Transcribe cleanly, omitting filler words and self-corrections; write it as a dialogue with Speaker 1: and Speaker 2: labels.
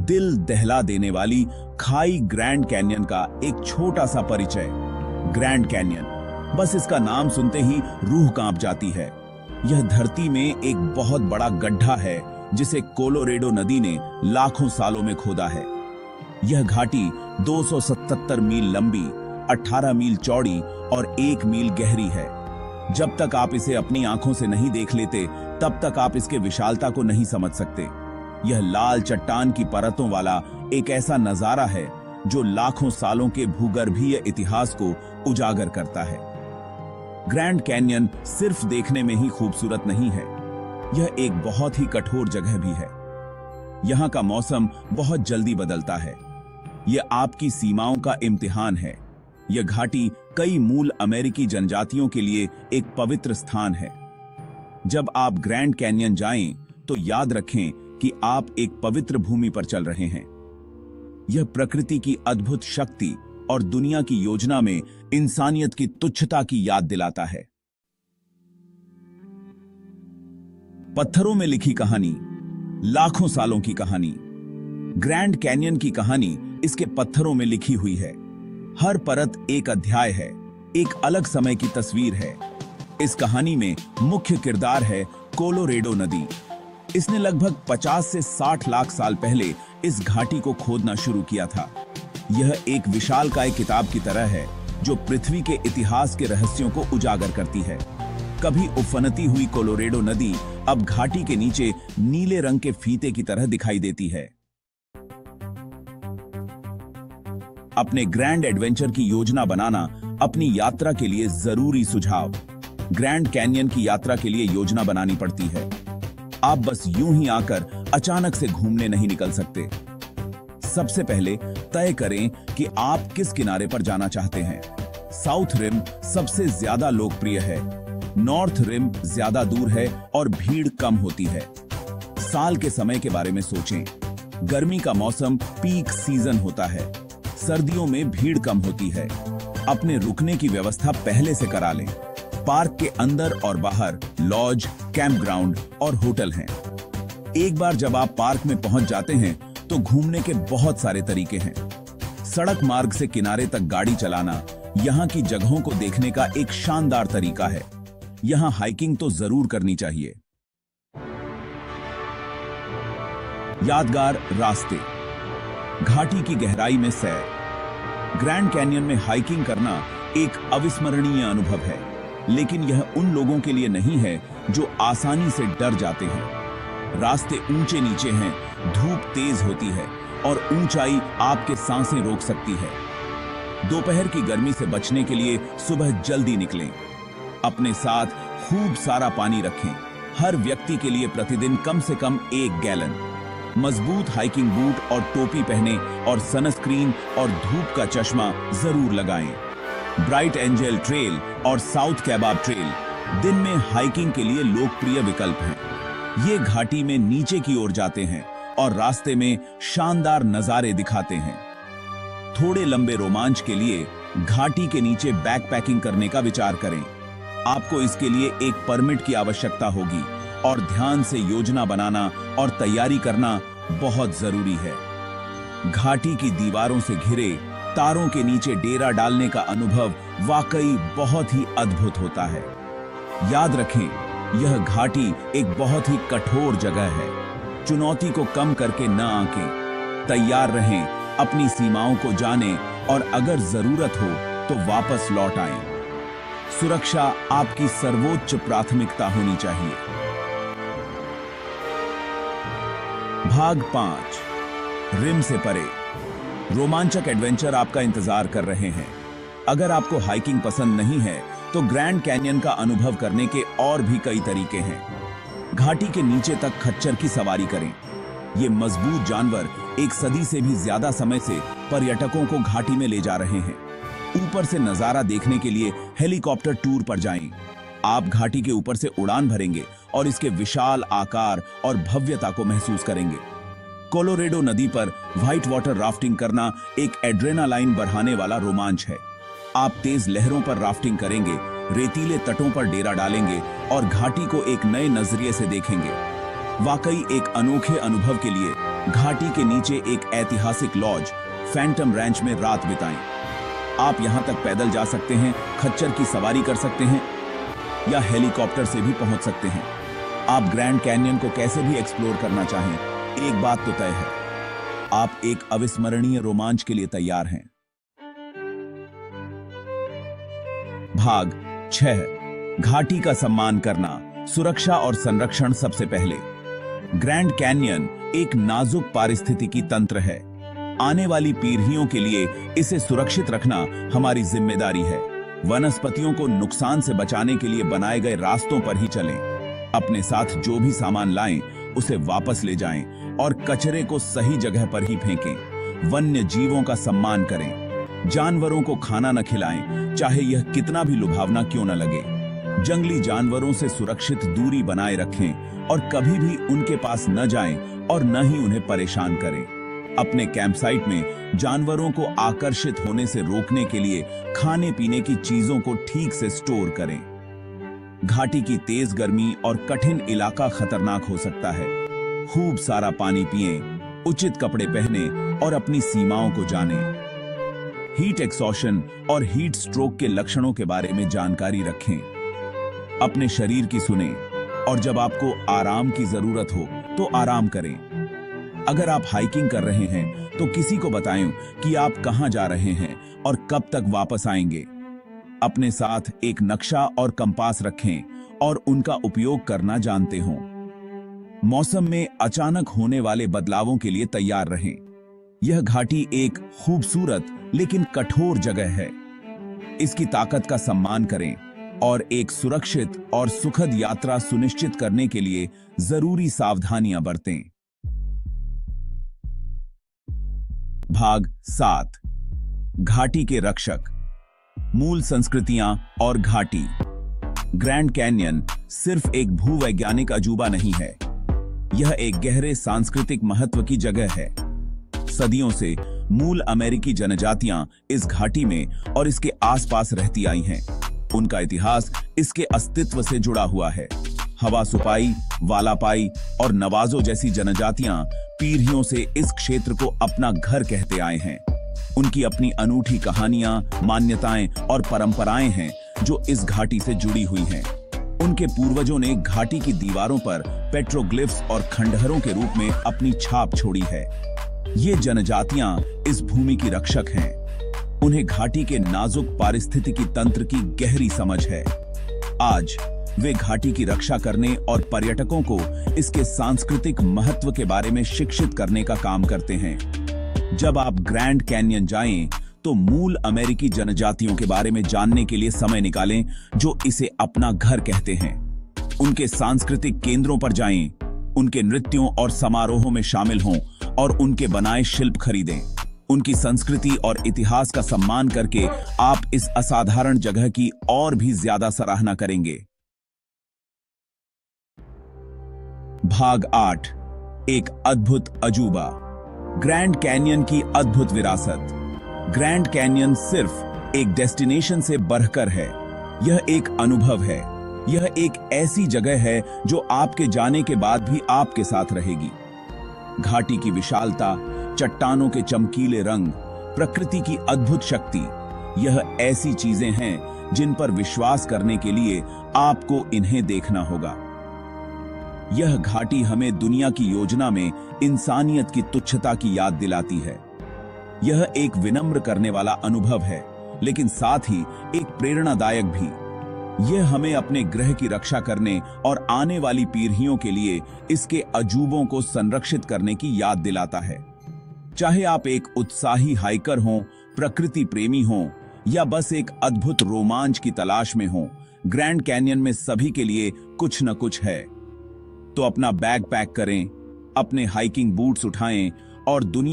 Speaker 1: दिल दहला देने वाली खाई ग्रैंड कैन्यन का एक छोटा सा परिचय। ग्रैंड कैन्यन, बस इसका नाम सुनते ही रूह कांप जाती है। यह धरती में एक बहुत बड़ा गड्ढा है जिसे कोलोरेडो नदी ने लाखों सालों में खोदा है। यह घाटी 277 मील लंबी, 18 मील चौड़ी और 1 मील गहरी है। जब तक आप इसे अपनी आंखों से नहीं देख लेते, तब तक आप इसके विशालता को नहीं समझ सकते। यह लाल चट्टान की परतों वाला एक ऐसा नजारा है जो लाखों सालों के भूगर्भीय इतिहास को उजागर करता है। ग्रैंड कैन्यन सिर्फ देखने में ही खूबसूरत नहीं है, यह एक बहुत ही कठोर जगह भी है। यहां का मौसम बहुत जल्दी बदलता है। यह आपकी सीमाओं का इम्तिहान है। यह घाटी कई मूल अमेरिकी जनजातियों के लिए एक पवित्र स्थान है। जब आप ग्रैंड कैन्यन जाएं, तो याद रखें कि आप एक पवित्र भूमि पर चल रहे हैं। यह प्रकृति की अद्भुत शक्ति और दुनिया की योजना में इंसानियत की तुच्छता की याद दिलाता है। पत्थरों में लिखी कहानी, लाखों सालों की कहानी। ग्रैंड कैन्यन की कहानी इसके पत्थरों में लिखी हुई है। हर परत एक अध्याय है, एक अलग समय की तस्वीर है। इस कहानी में मुख्य किरदार है कोलोरेडो नदी। इसने लगभग 50 से 60 लाख साल पहले इस घाटी को खोदना शुरू किया था। यह एक विशालकाय किताब की तरह है जो पृथ्वी के इतिहास के रहस्यों को उजागर करती है। कभी उफनती हुई कोलोरेडो नदी अब घाटी के नीचे नीले रंग के फीते की तरह दिखाई देती है। अपने ग्रैंड एडवेंचर की योजना बनाना अपनी यात्रा के लिए जरूरी सुझाव। ग्रैंड कैन्यन की यात्रा के लिए योजना बनानी पड़ती है। आप बस यूं ही आकर अचानक से घूमने नहीं निकल सकते। सबसे पहले तय करें कि आप किस किनारे पर जाना चाहते हैं। साउथ रिम सबसे ज्यादा लोकप्रिय है, नॉर्थ रिम ज्यादा दूर है और भीड़ कम होती है। साल के समय के बारे में सोचें। गर्मी का मौसम पीक सीजन होता है, सर्दियों में भीड़ कम होती है। अपने रुकने की व्यवस्था पहले से करा लें। पार्क के अंदर और बाहर लॉज, कैंपग्राउंड और होटल हैं। एक बार जब आप पार्क में पहुंच जाते हैं तो घूमने के बहुत सारे तरीके हैं। सड़क मार्ग से किनारे तक गाड़ी चलाना यहां की जगहों को देखने का एक शानदार तरीका है। यहां हाइकिंग तो जरूर करनी चाहिए। यादगार रास्ते, घाटी की गहराई में सैर। ग्रैंड कैन्यन में हाइकिंग करना एक अविस्मरणीय अनुभव है, लेकिन यह उन लोगों के लिए नहीं है जो आसानी से डर जाते हैं। रास्ते ऊंचे नीचे हैं, धूप तेज होती है और ऊंचाई आपके सांसें रोक सकती है। दोपहर की गर्मी से बचने के लिए सुबह जल्दी निकलें। अपने साथ खूब सारा पानी रखें। हर व्यक्ति के लिए प्रतिदिन कम से कम 1 गैलन। मजबूत हाइकिंग बूट और टोपी पहने और सनस्क्रीन और धूप का चश्मा जरूर लगाएं। ब्राइट एंजल ट्रेल और साउथ कैबाब ट्रेल दिन में हाइकिंग के लिए लोकप्रिय विकल्प हैं। ये घाटी में नीचे की ओर जाते हैं और रास्ते में शानदार नजारे दिखाते हैं। थोड़े लंबे रोमांच के लिए घाटी के नीचे बैकपैकिंग करने का विचार करें। आपको इसके लिए एक परमिट की आवश्यकता होगी और ध्यान से योजना बनाना और तैयारी करना बहुत जरूरी है। घाटी की दीवारों से घिरे तारों के नीचे डेरा डालने का अनुभव वाकई बहुत ही अद्भुत होता है। याद रखें, यह घाटी एक बहुत ही कठोर जगह है। चुनौती को कम करके न आंकें। तैयार रहें, अपनी सीमाओं को जानें और अगर जरूरत हो तो वापस लौट आएं। सुरक्षा आपकी सर्वोच्च प्राथमिकता होनी चाहिए। भाग 5, रिम से परे। रोमांचक एडवेंचर आपका इंतजार कर रहे हैं। अगर आपको हाइकिंग पसंद नहीं है तो ग्रैंड कैन्यन का अनुभव करने के और भी कई तरीके हैं। घाटी के नीचे तक खच्चर की सवारी करें। ये मजबूत जानवर एक सदी से भी ज्यादा समय से पर्यटकों को घाटी में ले जा रहे हैं। ऊपर से नजारा देखने के लिए हेलीकॉप्टर टूर पर जाएं। आप घाटी के ऊपर से उड़ान भरेंगे और इसके विशाल आकार और भव्यता को महसूस करेंगे। कोलोरेडो नदी पर व्हाइट वाटर राफ्टिंग करना एक एड्रेनालाइन बढ़ाने वाला रोमांच है। आप तेज लहरों पर राफ्टिंग करेंगे, रेतीले तटों पर डेरा डालेंगे और घाटी को एक नए नजरिए से देखेंगे। वाकई एक अनोखे अनुभव के लिए घाटी के नीचे एक ऐतिहासिक लॉज फैंटम रैंच में रात बिताएं। आप यहां तक पैदल जा सकते हैं, खच्चर की सवारी कर सकते हैं या हेलीकॉप्टर से भी पहुंच सकते हैं। आप ग्रैंड कैन्यन को कैसे भी एक्सप्लोर करना चाहें, एक बात तो तय है, आप एक अविस्मरणीय रोमांच के लिए तैयार हैं। भाग 6, घाटी का सम्मान करना, सुरक्षा और संरक्षण। सबसे पहले, ग्रैंड कैन्यन एक नाजुक पारिस्थितिकी तंत्र है। आने वाली पीढ़ियों के लिए इसे सुरक्षित रखना हमारी जिम्मेदारी है। वनस्पतियों को नुकसान से बचाने के लिए बनाए गए रास्तों पर ही चलें। अपने साथ जो भी सामान लाएं, उसे वापस ले जाएं और कचरे को सही जगह पर ही फेंकें। वन्य जीवों का सम्मान करें। जानवरों को खाना न खिलाएं, चाहे यह कितना भी लुभावना क्यों न लगे। जंगली जानवरों से सुरक्षित दूरी बनाए रखें और कभी भी उनके पास न जाएं और न ही उन्हें परेशान करें। अपने कैंपसाइट में जानवरों को आकर्षित होने से रोकने के लिए खाने पीने की चीजों को ठीक से स्टोर करें। घाटी की तेज गर्मी और कठिन इलाका खतरनाक हो सकता है। खूब सारा पानी पिएं, उचित कपड़े पहने और अपनी सीमाओं को जानें। हीट एक्सॉशन और हीट स्ट्रोक के लक्षणों के बारे में जानकारी रखें। अपने शरीर की सुनें और जब आपको आराम की जरूरत हो तो आराम करें। अगर आप हाइकिंग कर रहे हैं तो किसी को बताएं कि आप कहां जा रहे हैं और कब तक वापस आएंगे। अपने साथ एक नक्शा और कंपास रखें और उनका उपयोग करना जानते हों। मौसम में अचानक होने वाले बदलावों के लिए तैयार रहें। यह घाटी एक खूबसूरत लेकिन कठोर जगह है। इसकी ताकत का सम्मान करें और एक सुरक्षित और सुखद यात्रा सुनिश्चित करने के लिए जरूरी सावधानियां बरतें। भाग 7, घाटी के रक्षक, मूल संस्कृतियां और घाटी। ग्रैंड कैन्यन सिर्फ एक भूवैज्ञानिक अजूबा नहीं है, यह एक गहरे सांस्कृतिक महत्व की जगह है। सदियों से मूल अमेरिकी जनजातियां इस घाटी में और इसके आसपास रहती आई हैं। उनका इतिहास इसके अस्तित्व से जुड़ा हुआ है। हवासुपाई, वालापाई और नवाजो जैसी जनजातियां पीढ़ियों से इस क्षेत्र को अपना घर कहते आए हैं। उनकी अपनी अनूठी कहानियां, मान्यताएं और परंपराएं हैं जो इस घाटी से जुड़ी हुई हैं। उनके पूर्वजों ने घाटी की दीवारों पर पेट्रोग्लिफ्स और खंडहरों के रूप में अपनी छाप छोड़ी है। ये जनजातियां इस भूमि की रक्षक हैं। उन्हें घाटी के नाजुक पारिस्थितिकी तंत्र की गहरी समझ है। आज वे घाटी की रक्षा करने और पर्यटकों को इसके सांस्कृतिक महत्व के बारे में शिक्षित करने का काम करते हैं। जब आप ग्रैंड कैन्यन जाएं, तो मूल अमेरिकी जनजातियों के बारे में जानने के लिए समय निकालें जो इसे अपना घर कहते हैं। उनके सांस्कृतिक केंद्रों पर जाएं, उनके नृत्यों और समारोहों में शामिल हों और उनके बनाए शिल्प खरीदें। उनकी संस्कृति और इतिहास का सम्मान करके आप इस असाधारण जगह की और भी ज्यादा सराहना करेंगे। भाग 8, एक अद्भुत अजूबा, ग्रैंड कैन्यन की अद्भुत विरासत। ग्रैंड कैन्यन सिर्फ एक डेस्टिनेशन से बढ़कर है, यह एक अनुभव है। यह एक ऐसी जगह है जो आपके जाने के बाद भी आपके साथ रहेगी। घाटी की विशालता, चट्टानों के चमकीले रंग, प्रकृति की अद्भुत शक्ति, यह ऐसी चीजें हैं जिन पर विश्वास करने के लिए आपको इन्हें देखना होगा। यह घाटी हमें दुनिया की योजना में इंसानियत की तुच्छता की याद दिलाती है। यह एक विनम्र करने वाला अनुभव है, लेकिन साथ ही एक प्रेरणादायक भी। यह हमें अपने ग्रह की रक्षा करने और आने वाली पीढ़ियों के लिए इसके अजूबों को संरक्षित करने की याद दिलाता है। चाहे आप एक उत्साही हाइकर हों, प्रकृति प्रेमी हों या बस एक अद्भुत रोमांच की तलाश में हों, ग्रैंड कैन्यन में सभी के लिए कुछ न कुछ है। तो अपना बैग पैक करें, अपने हाइकिंग बूट्स उठाएं और दुनिया